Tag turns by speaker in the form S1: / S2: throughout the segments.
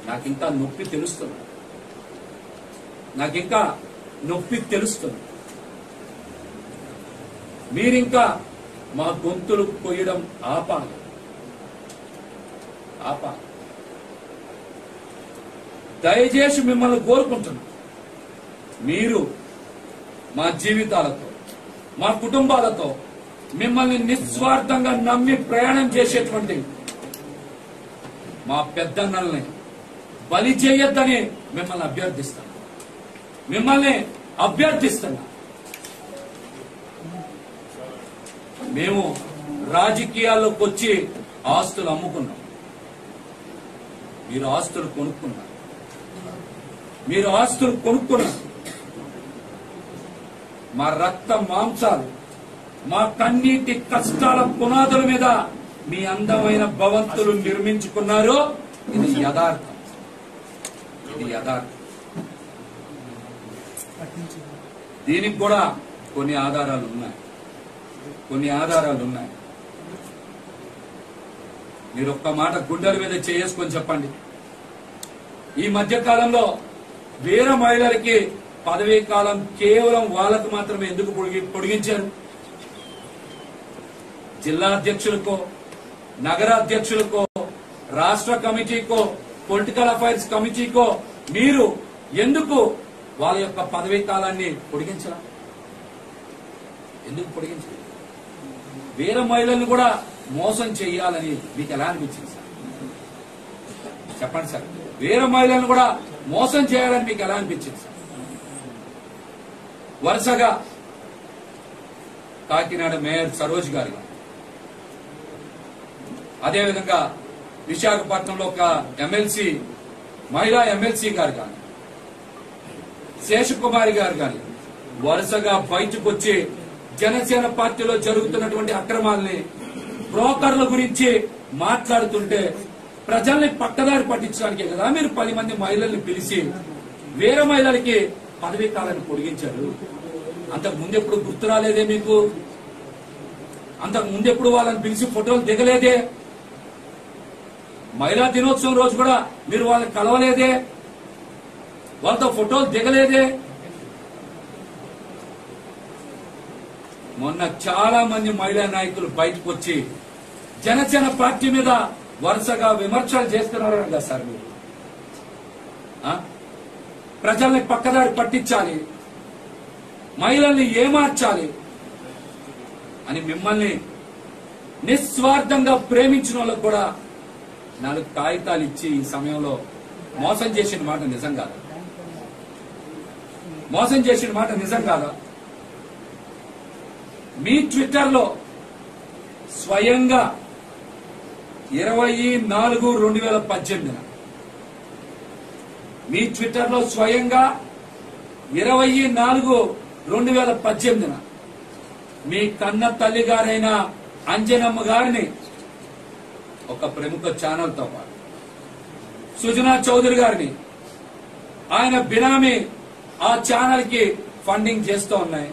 S1: నాకింకా నొప్పి తెలుస్తుంది, నాకింకా నొప్పి తెలుస్తుంది. మీరింకా మా గొంతులు కొయ్యడం ఆపాలి. దయచేసి మిమ్మల్ని కోరుకుంటున్నాం, మీరు మా జీవితాలతో, మా కుటుంబాలతో మిమ్మల్ని నిస్వార్థంగా నమ్మి ప్రయాణం చేసేటువంటి మా పెద్దన్నల్ని బలి చేయొద్దని మిమ్మల్ని అభ్యర్థిస్తున్నా. మేము రాజకీయాల్లోకి వచ్చి ఆస్తులు అమ్ముకున్నాం, మీరు ఆస్తులు కొనుక్కున్నారు. మా రక్త మాంసాలు, మా కన్నీటి కష్టాల పునాదుల మీద మీ అందమైన భవంతులు నిర్మించుకున్నారు. ఇది యథార్థం. దీనికి కూడా కొన్ని ఆధారాలు ఉన్నాయి. మీరు ఒక్క మాట గుండెల మీద చేసుకొని చెప్పండి. ఈ మధ్య కాలంలో వీర మహిళలకి పదవీ కాలం కేవలం వాళ్ళకు మాత్రమే ఎందుకు పొడిగించారు? జిల్లా అధ్యక్షులకో, నగర అధ్యక్షులకో, రాష్ట్ర కమిటీకో, పొలిటికల్ అఫైర్స్ కమిటీకో మీరు ఎందుకు వాళ్ళ యొక్క పదవీ కాలాన్ని పొడిగించారు? ఎందుకు పొడిగించారు? వీర మహిళలను కూడా మోసం చేయాలని మీకు ఎలా అనిపించింది సార్? చెప్పండి సార్. వీర మహిళలను కూడా మోసం చేయాలని మీకు ఎలా అనిపించింది సార్? వరుసగా కాకినాడ మేయర్ సరోజ్ గారు, అదేవిధంగా విశాఖపట్నంలో ఒక ఎమ్మెల్సీ, మహిళా ఎమ్మెల్సీ గారు కానీ, శేషకుమారి గారు కానీ వరుసగా బయటకు వచ్చి జనసేన పార్టీలో జరుగుతున్నటువంటి అక్రమాలని, బ్రోకర్ల గురించి మాట్లాడుతుంటే ప్రజల్ని పక్కదారి పట్టించడానికే కదా మీరు 10 మంది మహిళల్ని పిలిచి వీర మహిళలకి పదవీ కాలాన్ని పొడిగించారు. అంతకు ముందెప్పుడు గుర్తు రాలేదే మీకు? అంతకు ముందెప్పుడు వాళ్ళని పిలిచి ఫోటోలు దిగలేదే? మహిళా దినోత్సవం రోజు కూడా మీరు వాళ్ళని కలవలేదే? వాళ్ళతో ఫోటోలు దిగలేదే? మొన్న చాలా మంది మహిళా నాయకులు బయటకు వచ్చి జనసేన పార్టీ మీద వరుసగా విమర్శలు చేస్తున్నారు కదా సార్. మీరు ప్రజల్ని పక్కదారి పట్టించాలి, మహిళల్ని ఏమార్చాలి అని మిమ్మల్ని నిస్వార్థంగా ప్రేమించిన వాళ్ళకు కూడా 4 కాగితాలు ఇచ్చి ఈ సమయంలో మోసం చేసిన మాట నిజం కాదా? మీ ట్విట్టర్లో స్వయంగా 20/4/2018 మీ ట్విట్టర్లో స్వయంగా 20/4/2018 మీ కన్న తల్లి గారైన అంజనమ్మ గారిని ఒక ప్రముఖ ఛానల్ తో పాటు సుజనా చౌదరి గారిని, ఆయన బినామీ ఆ ఛానల్ కి ఫండింగ్ చేస్తూ ఉన్నాయి.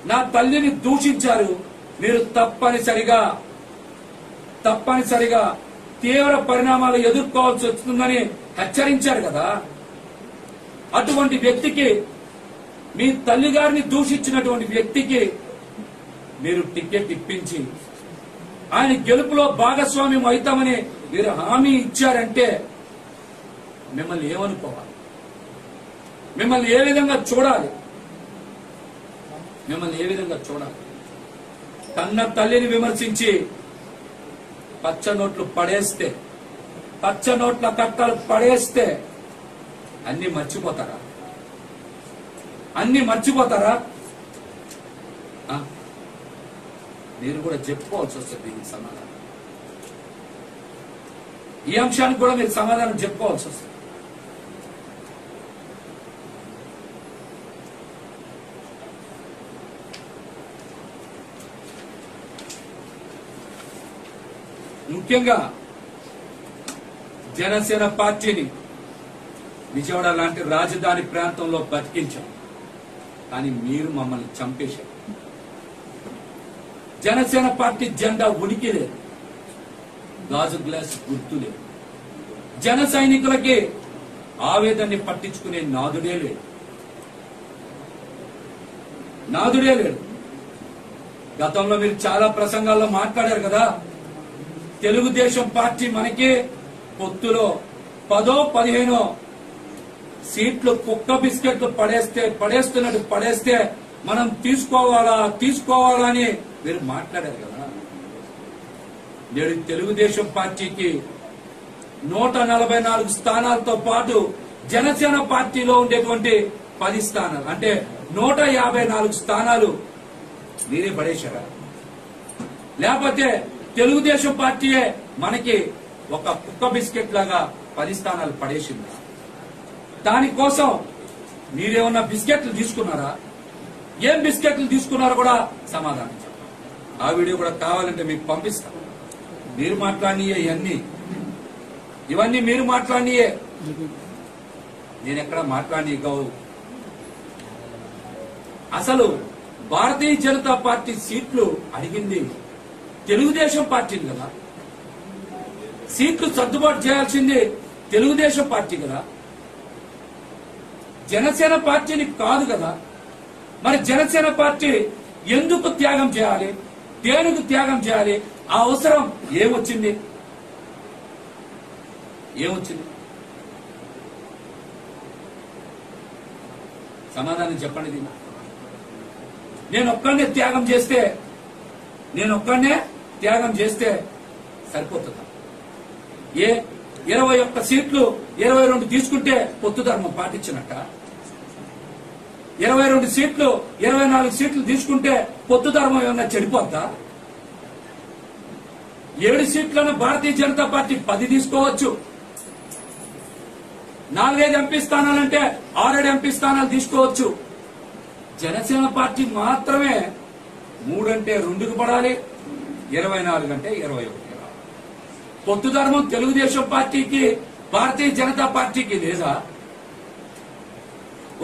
S1: నా తల్లిని దూషించారు, మీరు తప్పనిసరిగా తీవ్ర పరిణామాలు ఎదుర్కోవాల్సి వస్తుందని హెచ్చరించారు కదా. అటువంటి వ్యక్తికి, మీ తల్లి గారిని దూషించినటువంటి వ్యక్తికి మీరు టికెట్ ఇప్పించి ఆయన గెలుపులో భాగస్వామ్యం అవుతామని మీరు హామీ ఇచ్చారంటే మిమ్మల్ని ఏమనుకోవాలి? మిమ్మల్ని ఏ విధంగా చూడాలి? కన్న తల్లిని విమర్శించి పచ్చ నోట్ల కట్టలు పడేస్తే అన్ని మర్చిపోతారా? మీరు కూడా చెప్పుకోవాల్సి వస్తుంది దీనికి సమాధానం. ఈ అంశానికి కూడా మీరు సమాధానం చెప్పుకోవాల్సి వస్తుంది. ముఖ్యంగా జనసేన పార్టీని విజయవాడ లాంటి రాజధాని ప్రాంతంలో బతికించాం, కానీ మీరు మమ్మల్ని చంపేశారు. జనసేన పార్టీ జెండా ఉనికి లేదు, గాజు గ్లాస్ గుర్తు లేదు. జన సైనికులకి ఆవేదనని పట్టించుకునే నాదుడే లేడు. గతంలో మీరు చాలా ప్రసంగాల్లో మాట్లాడారు కదా, తెలుగుదేశం పార్టీ మనకి పొత్తులో 10 15 సీట్లు కుక్క బిస్కెట్లు పడేస్తే మనం తీసుకోవాలా అని మీరు మాట్లాడారు కదా. నేడు తెలుగుదేశం పార్టీకి 144 స్థానాలతో పాటు జనసేన పార్టీలో ఉండేటువంటి 10 స్థానాలు అంటే 154 స్థానాలు మీరే పడేశారా? లేకపోతే తెలుగుదేశం పార్టీయే మనకి ఒక కుక్క బిస్కెట్ లాగా 10 స్థానాలు పడేసింది? దానికోసం మీరేమన్నా బిస్కెట్లు తీసుకున్నారా? ఏం బిస్కెట్లు తీసుకున్నారో కూడా సమాధానం చెప్పండి. ఆ వీడియో కూడా కావాలంటే మీకు పంపిస్తాను. మీరు మాట్లాడియే ఇవన్నీ మీరు మాట్లాడియే, నేను ఎక్కడ మాట్లాడి కావు. అసలు భారతీయ జనతా పార్టీ సీట్లు అడిగింది తెలుగుదేశం పార్టీని కదా, సీట్లు సర్దుబాటు చేయాల్సింది తెలుగుదేశం పార్టీ కదా, జనసేన పార్టీని కాదు కదా. మరి జనసేన పార్టీ ఎందుకు త్యాగం చేయాలి? దేనికి త్యాగం చేయాలి? ఆ అవసరం ఏమొచ్చింది? సమాధానం చెప్పండి. దీన్ని నేను ఒక్కనే త్యాగం చేస్తే సరిపోతుందా? 21 సీట్లు 22 తీసుకుంటే పొత్తు ధర్మం పాటించినట్ట? 22 సీట్లు 24 సీట్లు తీసుకుంటే పొత్తు ధర్మం ఏమన్నా చెడిపోద్దా? 7 సీట్లను భారతీయ జనతా పార్టీ 10 తీసుకోవచ్చు. 4 ఎంపీ స్థానాలంటే 6 ఎంపీ స్థానాలు తీసుకోవచ్చు. జనసేన పార్టీ మాత్రమే 3 అంటే 2కు పడాలి, 24 అంటే 21. పొత్తు ధర్మం తెలుగుదేశం పార్టీకి భారతీయ జనతా పార్టీకి లేదా?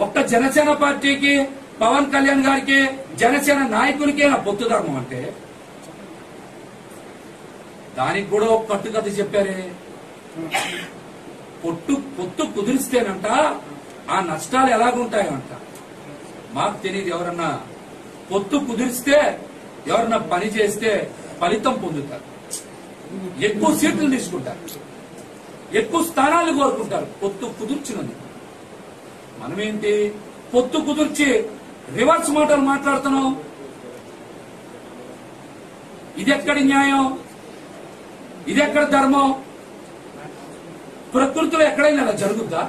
S1: ఒక్క జనసేన పార్టీకి పవన్ కళ్యాణ్ గారికి జనసేన నాయకులకే పొత్తు ధర్మం అంటే దానికి కూడా ఒక కట్టుకథ చెప్పారే. పొత్తు కుదిరిస్తేనంట ఆ నష్టాలు ఎలాగుంటాయంట మాకు తెలియదు. ఎవరన్నా పొత్తు కుదిరిస్తే ఎవరన్నా పని చేస్తే ఫలితం పొందుతారు, ఎక్కువ సీట్లు తీసుకుంటారు, ఎక్కువ స్థానాలు కోరుకుంటారు పొత్తు కుదుర్చినది. మనమేంటి పొత్తు కుదుర్చి రివర్స్ మాటలు మాట్లాడుతున్నాం? ఇదెక్కడి న్యాయం? ఇదెక్కడ ధర్మం? ప్రకృతిలో ఎక్కడైనా అలా జరుగుద్దా?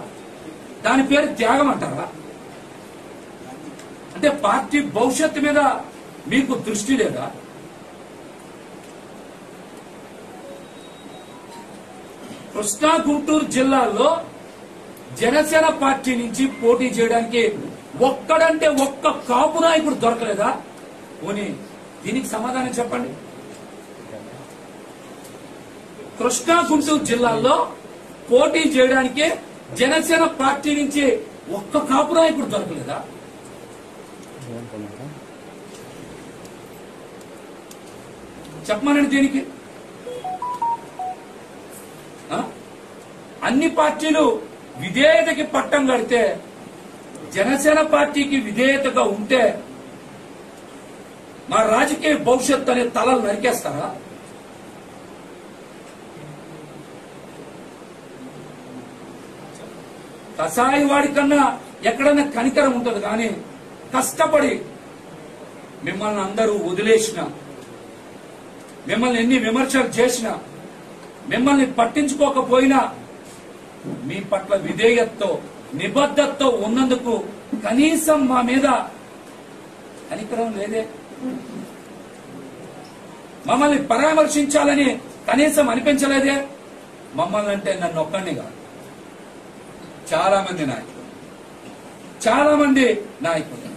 S1: దాని పేరు త్యాగం అంటారా? అంటే పార్టీ భవిష్యత్తు మీద మీకు దృష్టి లేదా? కృష్ణా గుంటూరు జిల్లాల్లో జనసేన పార్టీ నుంచి పోటీ చేయడానికి ఒక్కడంటే ఒక్క కాపు నాయకుడు దొరకలేదా? పోనీ దీనికి సమాధానం చెప్పండి. కృష్ణా గుంటూరు జిల్లాల్లో పోటీ చేయడానికి జనసేన పార్టీ నుంచి ఒక్క కాపు నాయకుడు దొరకలేదా? చెప్పమనండి. దీనికి అన్ని పార్టీలు విధేయతకి పట్టం కడితే జనసేన పార్టీకి విధేయతగా ఉంటే మా రాజకీయ భవిష్యత్తు అనే తలలు నరికేస్తారా? కసాయి వాడి కన్నా ఎక్కడన్నా కనికరం ఉంటుంది కానీ కష్టపడి మిమ్మల్ని అందరూ వదిలేసిన, మిమ్మల్ని ఎన్ని విమర్శలు చేసినా, మిమ్మల్ని పట్టించుకోకపోయినా మీ పట్ల విధేయతతో నిబద్ధతతో ఉన్నందుకు కనీసం మా మీద కనికరం లేదే. మమ్మల్ని పరామర్శించాలని కనీసం అనిపించలేదే. మమ్మల్ని అంటే నన్ను ఒక్కడిని కాదు, చాలా మంది నాయకులు